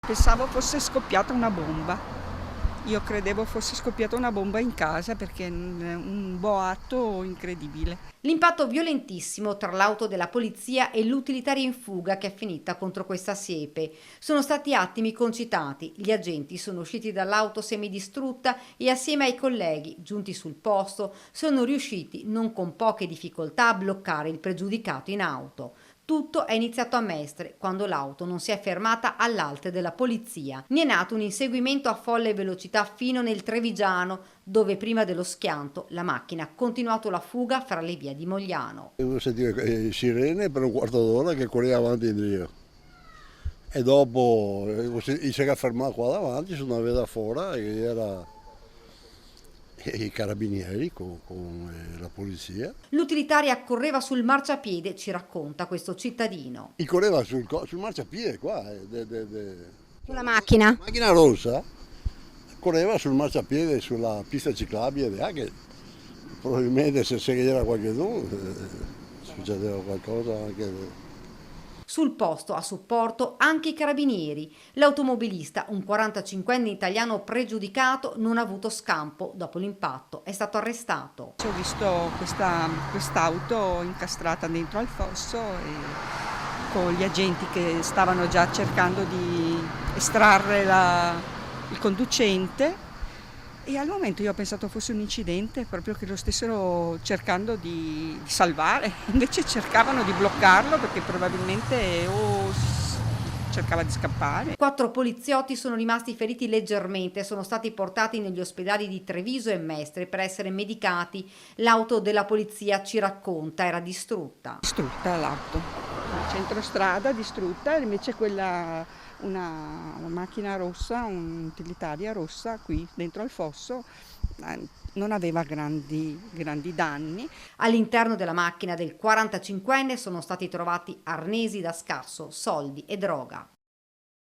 Pensavo fosse scoppiata una bomba. Io credevo fosse scoppiata una bomba in casa perché è un boato incredibile. L'impatto violentissimo tra l'auto della polizia e l'utilitaria in fuga che è finita contro questa siepe. Sono stati attimi concitati. Gli agenti sono usciti dall'auto semidistrutta e assieme ai colleghi, giunti sul posto, sono riusciti, non con poche difficoltà, a bloccare il pregiudicato in auto. Tutto è iniziato a Mestre, quando l'auto non si è fermata all'alte della polizia. Ne è nato un inseguimento a folle velocità fino nel Trevigiano, dove prima dello schianto la macchina ha continuato la fuga fra le vie di Mogliano. Devo sentire sirene per un quarto d'ora che correva avanti e indietro. E dopo si è fermato qua davanti, sono una veda fuori, che era i carabinieri con la polizia. L'utilitaria correva sul marciapiede, ci racconta questo cittadino. E correva sul marciapiede qua, Sulla macchina? macchina rossa, correva sul marciapiede sulla pista ciclabile, anche probabilmente se era qualcuno succedeva qualcosa anche. Sul posto a supporto anche i carabinieri. L'automobilista, un 45enne italiano pregiudicato, non ha avuto scampo. Dopo l'impatto è stato arrestato. Ho visto quest'auto incastrata dentro al fosso e con gli agenti che stavano già cercando di estrarre il conducente. E al momento io ho pensato fosse un incidente, proprio che lo stessero cercando di salvare, invece cercavano di bloccarlo perché probabilmente cercava di scappare. 4 poliziotti sono rimasti feriti leggermente, sono stati portati negli ospedali di Treviso e Mestre per essere medicati. L'auto della polizia, ci racconta, era distrutta. Distrutta l'auto, al centro strada distrutta, e invece una macchina rossa, un'utilitaria rossa qui dentro al fosso, non aveva grandi danni. All'interno della macchina del 45enne sono stati trovati arnesi da scasso, soldi e droga.